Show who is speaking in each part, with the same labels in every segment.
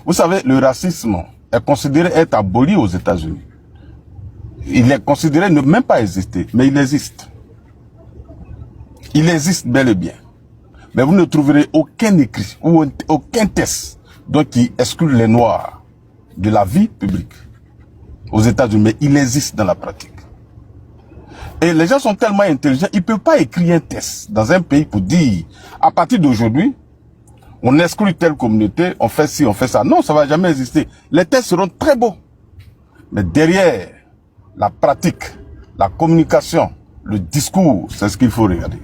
Speaker 1: Vous savez, le racisme est considéré être aboli aux États-Unis. Il est considéré ne même pas exister, mais il existe. Il existe bel et bien. Mais vous ne trouverez aucun écrit ou aucun test donc, qui exclut les Noirs de la vie publique aux États-Unis. Mais il existe dans la pratique. Et les gens sont tellement intelligents, ils ne peuvent pas écrire un test dans un pays pour dire, à partir d'aujourd'hui, on exclut telle communauté, on fait ci, on fait ça. Non, ça ne va jamais exister. Les tests seront très beaux. Mais derrière, la pratique, la communication, le discours, c'est ce qu'il faut regarder.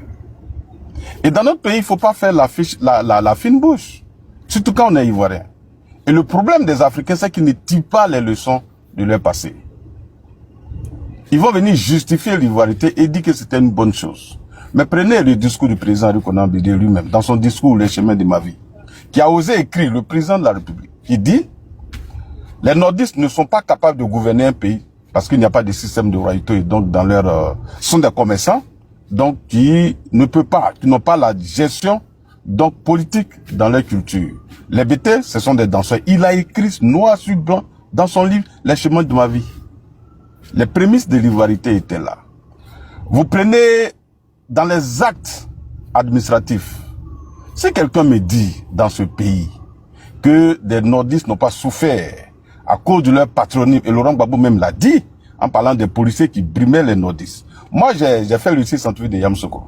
Speaker 1: Et dans notre pays, il ne faut pas faire la fine bouche. Surtout quand on est ivoirien. Et le problème des Africains, c'est qu'ils ne tirent pas les leçons de leur passé. Ils vont venir justifier l'ivoirité et dire que c'était une bonne chose. Mais prenez le discours du président Rikonan Bédé lui-même, dans son discours « Les chemins de ma vie », qui a osé écrire, le président de la République, qui dit « Les nordistes ne sont pas capables de gouverner un pays parce qu'il n'y a pas de système de royauté, donc dans leur... sont des commerçants, donc qui ne peuvent pas, qui n'ont pas la gestion donc politique dans leur culture. Les BT, ce sont des danseurs. Il a écrit noir sur blanc dans son livre « Les chemins de ma vie ». Les prémices de l'ivoirité étaient là. Vous prenez dans les actes administratifs, si quelqu'un me dit dans ce pays que des nordistes n'ont pas souffert à cause de leur patronyme, et Laurent Gbagbo même l'a dit en parlant des policiers qui brimaient les nordistes. Moi, j'ai fait le lycée scientifique de Yamoussoukro.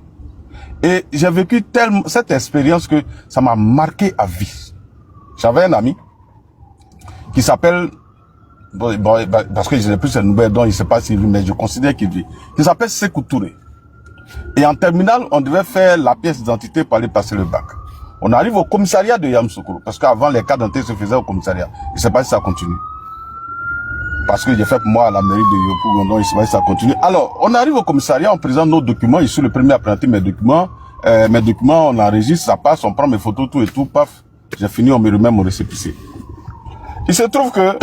Speaker 1: Et j'ai vécu cette expérience que ça m'a marqué à vie. J'avais un ami qui s'appelle, parce que je n'ai plus ses nouvelles, donc il ne sait pas s'il vit, mais je considère qu'il vit, qui s'appelle Sékou Touré. Et en terminale, on devait faire la pièce d'identité pour aller passer le bac. On arrive au commissariat de Yamoussoukro, parce qu'avant, les cartes d'identité se faisaient au commissariat. Je ne sais pas si ça continue. Parce que j'ai fait pour moi à la mairie de Yopougon, donc je ne sais pas si ça continue. Alors, on arrive au commissariat, on présente nos documents. Je suis le premier à présenter mes documents. On enregistre, ça passe, on prend mes photos, tout et tout, paf. J'ai fini, on me remet mon récépissé. Il se trouve que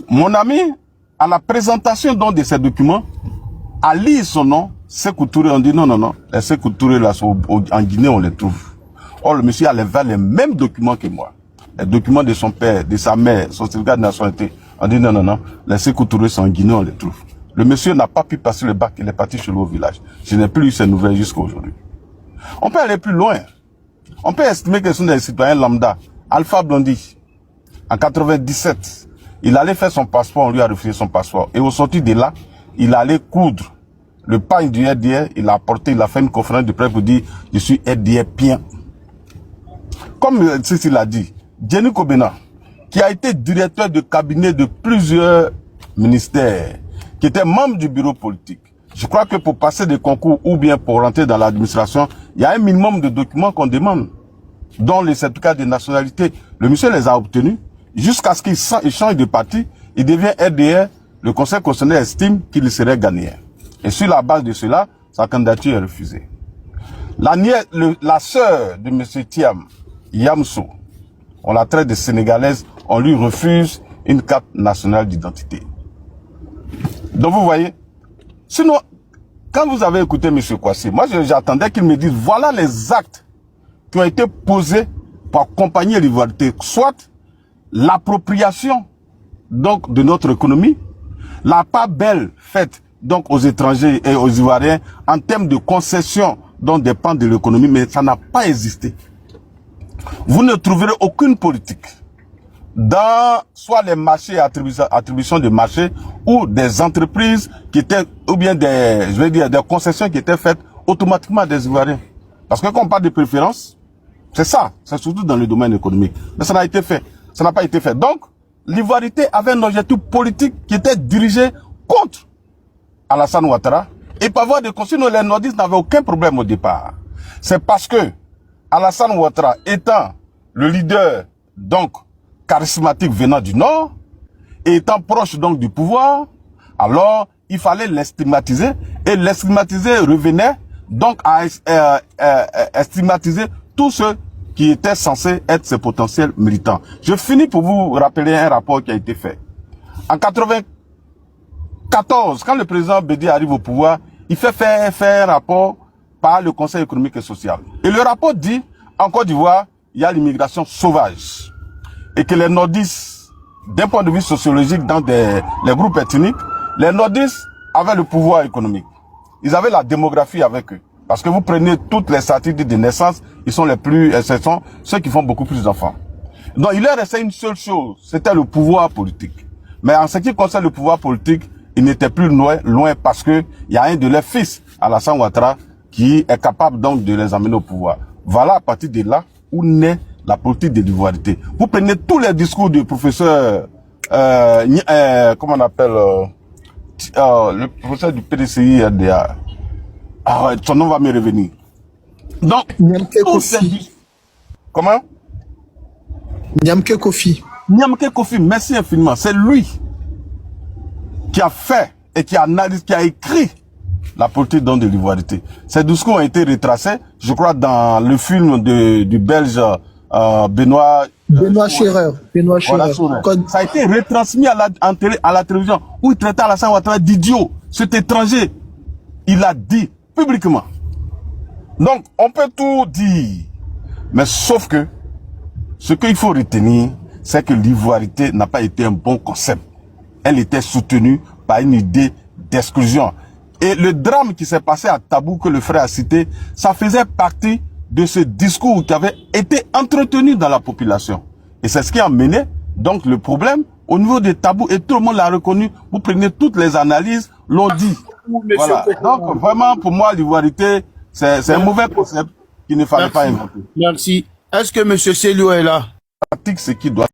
Speaker 1: mon ami, à la présentation donc de ces documents, a lu son nom, Sékou Touré. On dit non, les Sékou Touré là, en Guinée, on les trouve. Or, le monsieur avait les mêmes documents que moi. Les documents de son père, de sa mère, son certificat de nationalité. On dit non, les Sékou Touré sont en Guinée, on les trouve. Le monsieur n'a pas pu passer le bac, il est parti chez lui au village. Je n'ai plus eu ces nouvelles jusqu'à aujourd'hui. On peut aller plus loin. On peut estimer que ce sont des citoyens lambda. Alpha Blondy, en 97, il allait faire son passeport, on lui a refusé son passeport. Et au sortir de là, il allait coudre le pagne du RDR, il a apporté, il a fait une conférence de presse pour dire « Je suis RDR Pien ». Comme Sissi l'a dit, Jenny Kobena, qui a été directeur de cabinet de plusieurs ministères, qui était membre du bureau politique. Je crois que pour passer des concours ou bien pour rentrer dans l'administration, il y a un minimum de documents qu'on demande, dont les certificats de nationalité. Le monsieur les a obtenus jusqu'à ce qu'il change de parti, il devient RDR, le Conseil constitutionnel estime qu'il serait gagnant. Et sur la base de cela, sa candidature est refusée. La sœur de M. Thiam, Yamsou, on la traite de sénégalaise, on lui refuse une carte nationale d'identité. Donc vous voyez, sinon, quand vous avez écouté M. Kouassi, moi j'attendais qu'il me dise, voilà les actes qui ont été posés pour accompagner l'ivoirité, soit l'appropriation donc de notre économie, la part belle faite donc aux étrangers et aux Ivoiriens en termes de concession dont dépend de l'économie, mais ça n'a pas existé. Vous ne trouverez aucune politique dans soit les marchés, attribution de marchés ou des entreprises qui étaient, ou bien des concessions qui étaient faites automatiquement à des Ivoiriens. Parce que quand on parle de préférence, c'est ça, c'est surtout dans le domaine économique. Mais ça n'a été fait, ça n'a pas été fait. Donc, l'ivoirité avait un objectif politique qui était dirigé contre Alassane Ouattara. Et par voie de consigne, les nordistes n'avaient aucun problème au départ. C'est parce que Alassane Ouattara étant le leader, donc, charismatique venant du Nord, et étant proche donc du pouvoir, alors il fallait l'estigmatiser, et l'estigmatiser revenait donc à stigmatiser tous ceux qui étaient censés être ses potentiels militants. Je finis pour vous rappeler un rapport qui a été fait. En 1994, quand le président Bédé arrive au pouvoir, il fait faire un rapport par le Conseil économique et social. Et le rapport dit, en Côte d'Ivoire, il y a l'immigration sauvage. et que les nordistes, d'un point de vue sociologique, dans les groupes ethniques, les nordistes avaient le pouvoir économique. Ils avaient la démographie avec eux. Parce que vous prenez toutes les statistiques de naissance, ils sont les plus, ce sont ceux qui font beaucoup plus d'enfants. Donc il leur restait une seule chose, c'était le pouvoir politique. Mais en ce qui concerne le pouvoir politique, il n'était plus loin parce que il y a un de leurs fils, Alassane Ouattara, qui est capable donc de les amener au pouvoir. Voilà à partir de là où naît la politique de l'ivoirité. Vous prenez tous les discours du professeur, comment on appelle, le professeur du PDCI, son nom va me revenir. Donc, comment?
Speaker 2: Nyamke Kofi.
Speaker 1: Nyamke Kofi, merci infiniment. C'est lui qui a fait et qui a analysé, qui a écrit la politique de l'ivoirité. Ces discours ont été retracés, je crois, dans le film du Belge Benoît
Speaker 2: Scherer.
Speaker 1: Voilà, ça a été retransmis à la télévision où il traitait Alassane Ouattara d'idiot. Cet étranger, il a dit publiquement. Donc, on peut tout dire. Mais sauf que, ce qu'il faut retenir, c'est que l'ivoirité n'a pas été un bon concept. Elle était soutenue par une idée d'exclusion. Et le drame qui s'est passé à Tabou, que le frère a cité, ça faisait partie de ce discours qui avait été entretenu dans la population. Et c'est ce qui a mené, donc, le problème au niveau des tabous. Et tout le monde l'a reconnu. Vous prenez toutes les analyses, l'ont dit. Voilà. Donc, vraiment, pour moi, l'ivoirité, c'est un mauvais concept qu'il ne fallait pas inventer.
Speaker 3: Merci. Est-ce que M. Célio est là?
Speaker 1: Pratique ce qui doit